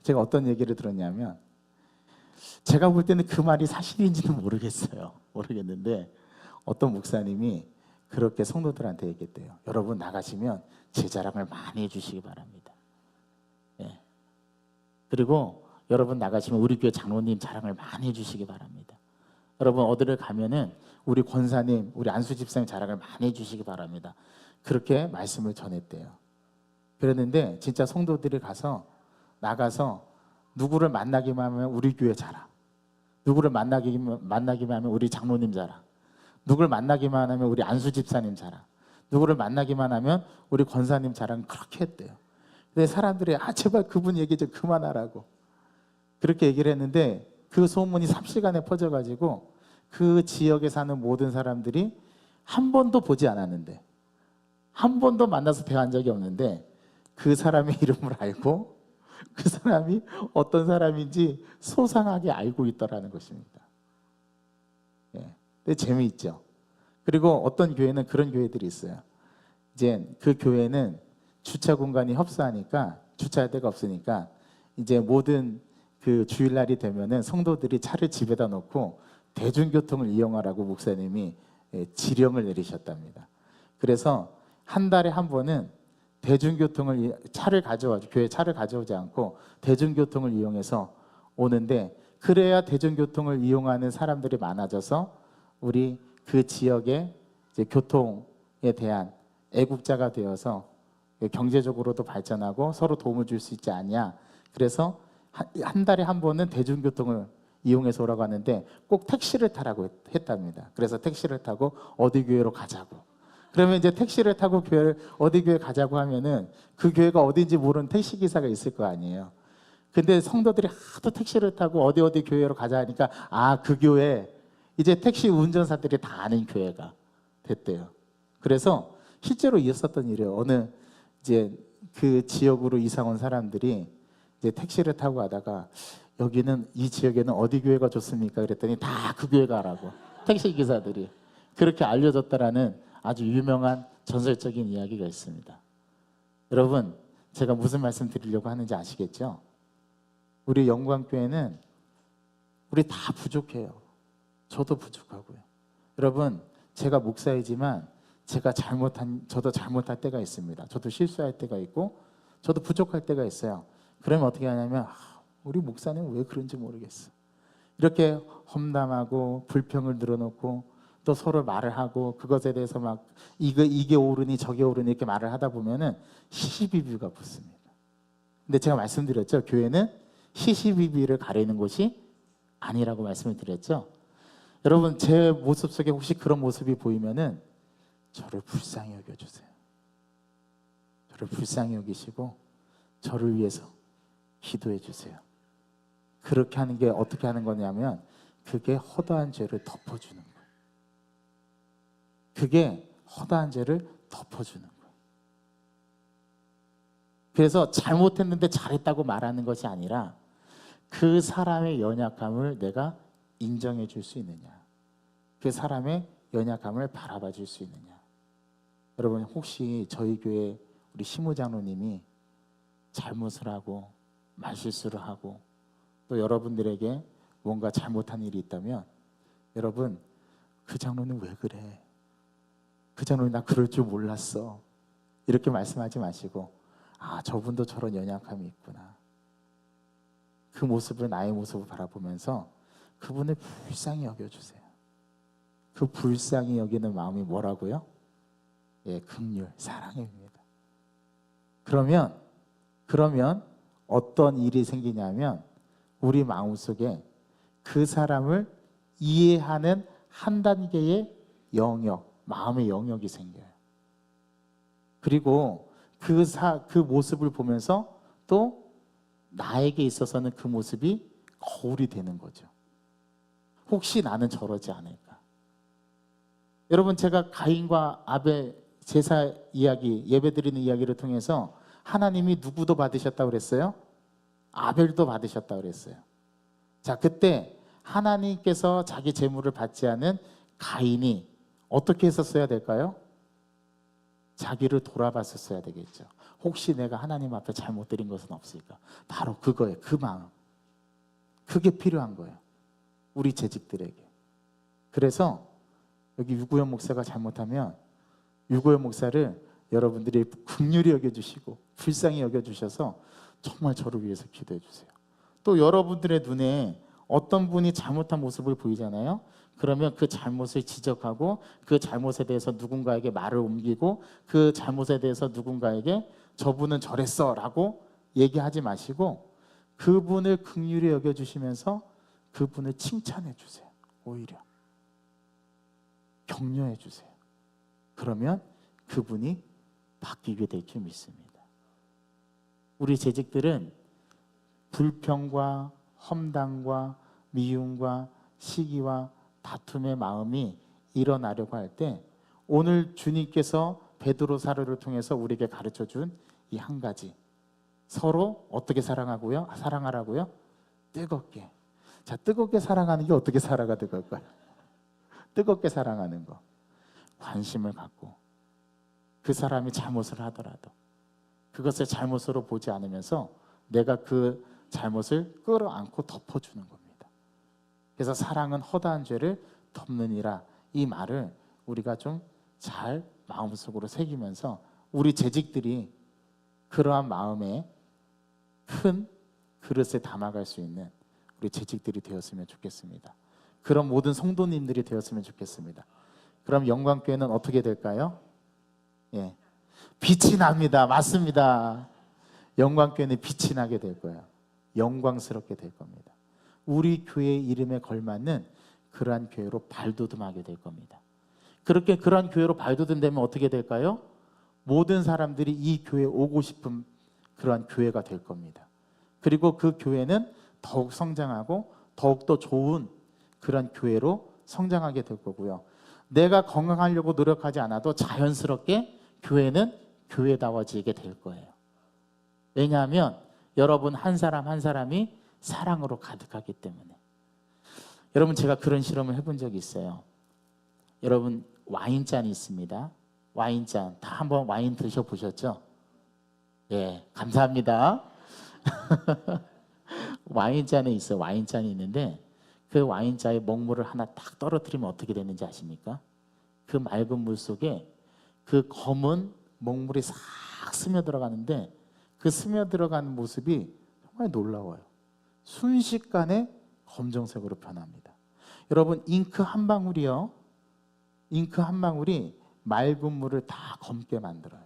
제가 어떤 얘기를 들었냐면, 제가 볼 때는 그 말이 사실인지는 모르겠는데 어떤 목사님이 그렇게 성도들한테 얘기했대요. 여러분 나가시면 제 자랑을 많이 해주시기 바랍니다. 예. 그리고 여러분 나가시면 우리 교회 장로님 자랑을 많이 해주시기 바랍니다. 여러분 어디를 가면은 우리 권사님, 우리 안수 집사님 자랑을 많이 해주시기 바랍니다. 그렇게 말씀을 전했대요. 그랬는데 진짜 성도들이 나가서 누구를 만나기만 하면 우리 교회 자랑, 누구를 만나기만 하면 우리 장로님 자랑, 누구를 만나기만 하면 우리 안수 집사님 자랑, 누구를 만나기만 하면 우리 권사님 자랑 그렇게 했대요. 근데 사람들이 제발 그분 얘기 좀 그만하라고 그렇게 얘기를 했는데 그 소문이 삽시간에 퍼져가지고 그 지역에 사는 모든 사람들이 한 번도 보지 않았는데, 한 번도 만나서 대화한 적이 없는데 그 사람의 이름을 알고 그 사람이 어떤 사람인지 소상하게 알고 있더라는 것입니다. 예. 근데 재미있죠. 그리고 어떤 교회는 그런 교회들이 있어요. 이제 그 교회는 주차 공간이 협소하니까 주차할 데가 없으니까 이제 모든 그 주일날이 되면은 성도들이 차를 집에다 놓고 대중교통을 이용하라고 목사님이 지령을 내리셨답니다. 그래서 한 달에 한 번은 대중교통을 교회 차를 가져오지 않고 대중교통을 이용해서 오는데, 그래야 대중교통을 이용하는 사람들이 많아져서 우리 그 지역의 이제 교통에 대한 애국자가 되어서 경제적으로도 발전하고 서로 도움을 줄 수 있지 않냐. 그래서 한 달에 한 번은 대중교통을 이용해서 오라고 하는데 꼭 택시를 타라고 했답니다. 그래서 택시를 타고 어디 교회로 가자고. 그러면 이제 택시를 타고 어디 교회 가자고 하면은 그 교회가 어딘지 모르는 택시 기사가 있을 거 아니에요. 근데 성도들이 하도 택시를 타고 어디 교회로 가자 하니까 그 교회, 이제 택시 운전사들이 다 아는 교회가 됐대요. 그래서 실제로 있었던 일이에요. 어느 이제 그 지역으로 이사 온 사람들이 이제 택시를 타고 가다가 이 지역에는 어디 교회가 좋습니까? 그랬더니 다 그 교회 가라고 택시 기사들이 그렇게 알려졌다라는 아주 유명한 전설적인 이야기가 있습니다. 여러분, 제가 무슨 말씀 드리려고 하는지 아시겠죠? 우리 영광교회는 우리 다 부족해요. 저도 부족하고요. 여러분, 제가 목사이지만 저도 잘못할 때가 있습니다. 저도 실수할 때가 있고 저도 부족할 때가 있어요. 그러면 어떻게 하냐면 우리 목사님은 왜 그런지 모르겠어. 이렇게 험담하고 불평을 늘어놓고 또 서로 말을 하고 그것에 대해서 막 이게 옳으니 저게 옳으니 이렇게 말을 하다 보면은 시시비비가 붙습니다. 근데 제가 말씀드렸죠. 교회는 시시비비를 가리는 곳이 아니라고 말씀을 드렸죠. 여러분, 제 모습 속에 혹시 그런 모습이 보이면은 저를 불쌍히 여겨주세요. 저를 불쌍히 여기시고 저를 위해서 기도해 주세요. 그렇게 하는 게 어떻게 하는 거냐면 그게 허다한 죄를 덮어주는 거예요. 그게 허다한 죄를 덮어주는 거예요. 그래서 잘못했는데 잘했다고 말하는 것이 아니라 그 사람의 연약함을 내가 인정해 줄 수 있느냐, 그 사람의 연약함을 바라봐 줄 수 있느냐. 여러분, 혹시 저희 교회 우리 시무장로님이 잘못을 하고 말실수를 하고 또 여러분들에게 뭔가 잘못한 일이 있다면, 여러분, 그 장로는 왜 그래? 그 장로는 나 그럴 줄 몰랐어, 이렇게 말씀하지 마시고, 아, 저분도 저런 연약함이 있구나, 그 모습을, 나의 모습을 바라보면서 그분을 불쌍히 여겨주세요. 그 불쌍히 여기는 마음이 뭐라고요? 예, 긍휼, 사랑입니다. 그러면 어떤 일이 생기냐면 우리 마음속에 그 사람을 이해하는 한 단계의 영역, 마음의 영역이 생겨요. 그리고 그 모습을 보면서 또 나에게 있어서는 그 모습이 거울이 되는 거죠. 혹시 나는 저러지 않을까? 여러분, 제가 가인과 아벨 제사 이야기, 예배드리는 이야기를 통해서 하나님이 누구도 받으셨다고 그랬어요? 아벨도 받으셨다고 그랬어요. 자, 그때 하나님께서 자기 제물을 받지 않은 가인이 어떻게 했었어야 될까요? 자기를 돌아봤었어야 되겠죠. 혹시 내가 하나님 앞에 잘못 드린 것은 없을까? 바로 그거예요. 그 마음. 그게 필요한 거예요, 우리 재직들에게. 그래서 여기 유구현 목사가 잘못하면 유구현 목사를 여러분들이 긍휼히 여겨주시고 불쌍히 여겨주셔서 정말 저를 위해서 기도해 주세요. 또 여러분들의 눈에 어떤 분이 잘못한 모습을 보이잖아요. 그러면 그 잘못을 지적하고 그 잘못에 대해서 누군가에게 말을 옮기고 그 잘못에 대해서 누군가에게 저분은 저랬어 라고 얘기하지 마시고 그분을 긍휼히 여겨주시면서 그분을 칭찬해 주세요. 오히려 격려해 주세요. 그러면 그분이 바뀌게 될 줄 믿습니다. 우리 재직들은 불평과 험담과 미움과 시기와 다툼의 마음이 일어나려고 할 때 오늘 주님께서 베드로 사도를 통해서 우리에게 가르쳐준 이 한 가지, 서로 어떻게 사랑하고요? 사랑하라고요? 뜨겁게. 자, 뜨겁게 사랑하는 게 어떻게 살아가 뜨거울까요? 뜨겁게 사랑하는 거, 관심을 갖고 그 사람이 잘못을 하더라도 그것을 잘못으로 보지 않으면서 내가 그 잘못을 끌어안고 덮어주는 겁니다. 그래서 사랑은 허다한 죄를 덮느니라, 이 말을 우리가 좀 잘 마음속으로 새기면서 우리 재직들이 그러한 마음에 큰 그릇에 담아갈 수 있는 우리 재직들이 되었으면 좋겠습니다. 그런 모든 성도님들이 되었으면 좋겠습니다. 그럼 영광교회는 어떻게 될까요? 예, 빛이 납니다. 맞습니다. 영광교회는 빛이 나게 될 거예요. 영광스럽게 될 겁니다. 우리 교회 이름에 걸맞는 그러한 교회로 발돋움하게 될 겁니다. 그렇게 그러한 교회로 발돋움되면 어떻게 될까요? 모든 사람들이 이 교회에 오고 싶은 그러한 교회가 될 겁니다. 그리고 그 교회는 더욱 성장하고 더욱더 좋은 그런 교회로 성장하게 될 거고요. 내가 건강하려고 노력하지 않아도 자연스럽게 교회는 교회다워지게 될 거예요. 왜냐하면 여러분 한 사람 한 사람이 사랑으로 가득하기 때문에. 여러분, 제가 그런 실험을 해본 적이 있어요. 여러분, 와인잔이 있습니다. 와인잔 다 한번 와인 드셔보셨죠? 예, 감사합니다. 와인잔에 있어요. 와인잔이 있는데 그 와인잔에 먹물을 하나 딱 떨어뜨리면 어떻게 되는지 아십니까? 그 맑은 물 속에 그 검은 먹물이 싹 스며들어가는데 그 스며들어가는 모습이 정말 놀라워요. 순식간에 검정색으로 변합니다. 여러분, 잉크 한 방울이요, 잉크 한 방울이 맑은 물을 다 검게 만들어요.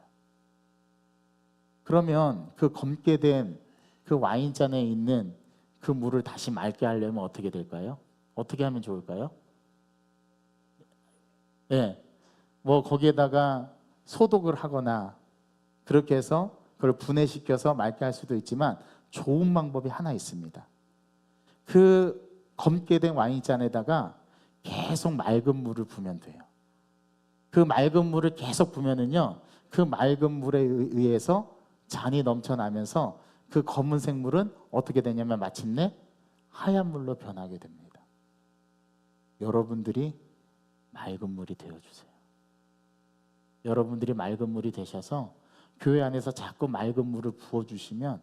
그러면 그 검게 된 그 와인잔에 있는 그 물을 다시 맑게 하려면 어떻게 될까요? 어떻게 하면 좋을까요? 예, 뭐 거기에다가 소독을 하거나 그렇게 해서 그걸 분해시켜서 맑게 할 수도 있지만 좋은 방법이 하나 있습니다. 그 검게 된 와인잔에다가 계속 맑은 물을 부으면 돼요. 그 맑은 물을 계속 부으면은요, 그 맑은 물에 의해서 잔이 넘쳐나면서 그 검은색 물은 어떻게 되냐면 마침내 하얀 물로 변하게 됩니다. 여러분들이 맑은 물이 되어주세요. 여러분들이 맑은 물이 되셔서 교회 안에서 자꾸 맑은 물을 부어주시면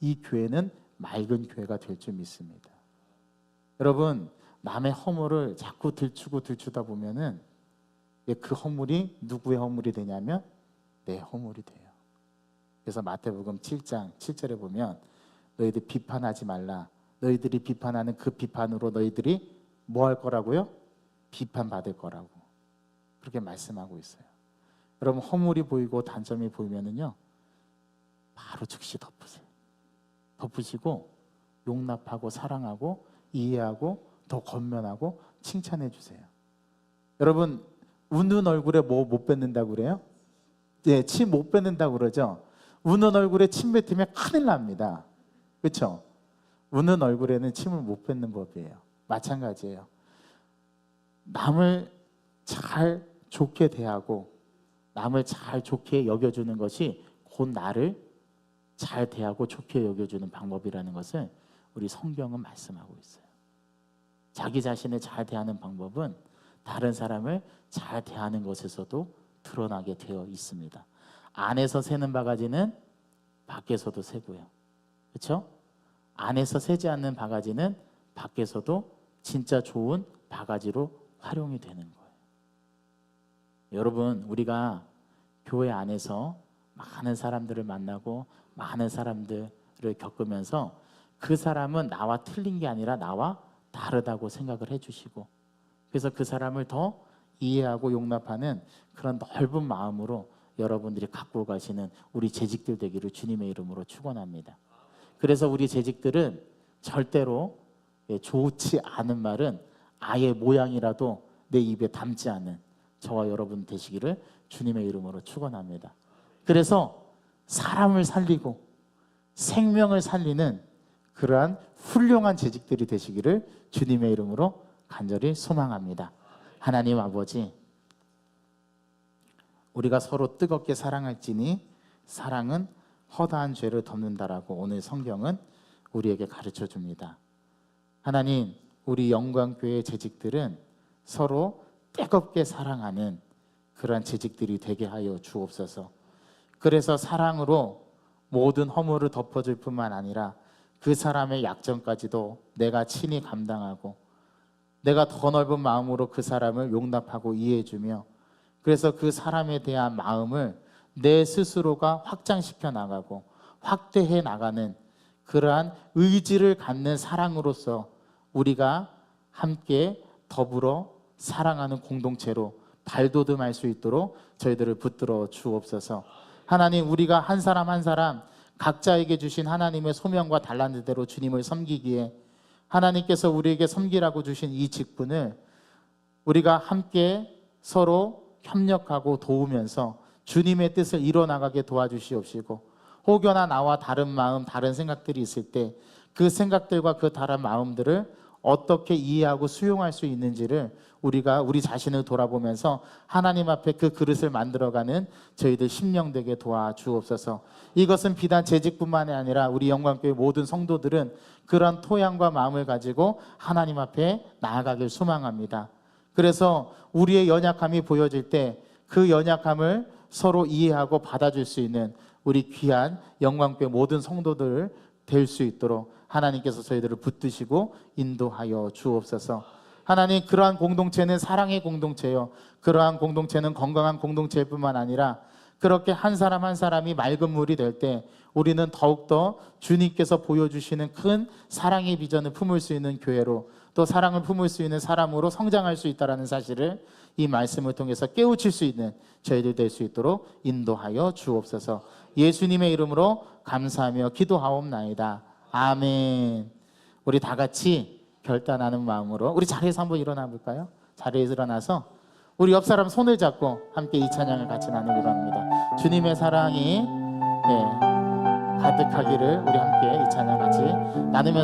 이 교회는 맑은 교회가 될 줄 믿습니다. 여러분, 남의 허물을 자꾸 들추다 보면은 그 허물이 누구의 허물이 되냐면 내 허물이 돼요. 그래서 마태복음 7장 7절에 보면 너희들 비판하지 말라. 너희들이 비판하는 그 비판으로 너희들이 뭐 할 거라고요? 비판받을 거라고. 그렇게 말씀하고 있어요. 여러분, 허물이 보이고 단점이 보이면은요, 바로 즉시 덮으세요. 덮으시고 용납하고 사랑하고 이해하고 더 권면하고 칭찬해 주세요. 여러분, 웃는 얼굴에 뭐 못 뱉는다고 그래요? 네, 침 못 뱉는다고 그러죠. 웃는 얼굴에 침 뱉으면 큰일 납니다. 그렇죠? 웃는 얼굴에는 침을 못 뱉는 법이에요. 마찬가지예요. 남을 잘 좋게 대하고 남을 잘 좋게 여겨주는 것이 곧 나를 잘 대하고 좋게 여겨주는 방법이라는 것을 우리 성경은 말씀하고 있어요. 자기 자신을 잘 대하는 방법은 다른 사람을 잘 대하는 것에서도 드러나게 되어 있습니다. 안에서 새는 바가지는 밖에서도 새고요. 그렇죠? 안에서 새지 않는 바가지는 밖에서도 진짜 좋은 바가지로 활용이 되는 거예요. 여러분, 우리가 교회 안에서 많은 사람들을 만나고 많은 사람들을 겪으면서 그 사람은 나와 틀린 게 아니라 나와 다르다고 생각을 해주시고, 그래서 그 사람을 더 이해하고 용납하는 그런 넓은 마음으로 여러분들이 갖고 가시는 우리 재직들 되기를 주님의 이름으로 축원합니다. 그래서 우리 재직들은 절대로 좋지 않은 말은 아예 모양이라도 내 입에 담지 않는 저와 여러분 되시기를 주님의 이름으로 축원합니다. 그래서 사람을 살리고 생명을 살리는 그러한 훌륭한 재직들이 되시기를 주님의 이름으로 간절히 소망합니다. 하나님 아버지, 우리가 서로 뜨겁게 사랑할지니 사랑은 허다한 죄를 덮는다라고 오늘 성경은 우리에게 가르쳐 줍니다. 하나님, 우리 영광교회 재직들은 서로 뜨겁게 사랑하는 그러한 재직들이 되게 하여 주옵소서. 그래서 사랑으로 모든 허물을 덮어줄 뿐만 아니라 그 사람의 약점까지도 내가 친히 감당하고 내가 더 넓은 마음으로 그 사람을 용납하고 이해해주며, 그래서 그 사람에 대한 마음을 내 스스로가 확장시켜 나가고 확대해 나가는 그러한 의지를 갖는 사랑으로서 우리가 함께 더불어 사랑하는 공동체로 발돋움할 수 있도록 저희들을 붙들어 주옵소서. 하나님, 우리가 한 사람 한 사람 각자에게 주신 하나님의 소명과 달란트대로 주님을 섬기기에 하나님께서 우리에게 섬기라고 주신 이 직분을 우리가 함께 서로 협력하고 도우면서 주님의 뜻을 이뤄나가게 도와주시옵시고, 혹여나 나와 다른 마음, 다른 생각들이 있을 때 그 생각들과 그 다른 마음들을 어떻게 이해하고 수용할 수 있는지를 우리가 우리 자신을 돌아보면서 하나님 앞에 그 그릇을 만들어가는 저희들 심령되게 도와주옵소서. 이것은 비단 재직뿐만이 아니라 우리 영광교회 모든 성도들은 그런 토양과 마음을 가지고 하나님 앞에 나아가길 소망합니다. 그래서 우리의 연약함이 보여질 때 그 연약함을 서로 이해하고 받아줄 수 있는 우리 귀한 영광교회 모든 성도들 될 수 있도록 하나님께서 저희들을 붙드시고 인도하여 주옵소서. 하나님, 그러한 공동체는 사랑의 공동체요, 그러한 공동체는 건강한 공동체일 뿐만 아니라 그렇게 한 사람 한 사람이 맑은 물이 될 때 우리는 더욱더 주님께서 보여주시는 큰 사랑의 비전을 품을 수 있는 교회로, 또 사랑을 품을 수 있는 사람으로 성장할 수 있다는 사실을 이 말씀을 통해서 깨우칠 수 있는 저희들 될 수 있도록 인도하여 주옵소서. 예수님의 이름으로 감사하며 기도하옵나이다. 아멘. 우리 다 같이 결단하는 마음으로 우리 자리에서 한번 일어나 볼까요? 자리에서 일어나서 우리 옆 사람 손을 잡고 함께 이 찬양을 같이 나누기로 합니다. 주님의 사랑이 가득하기를 우리 함께 이 찬양 같이 나누며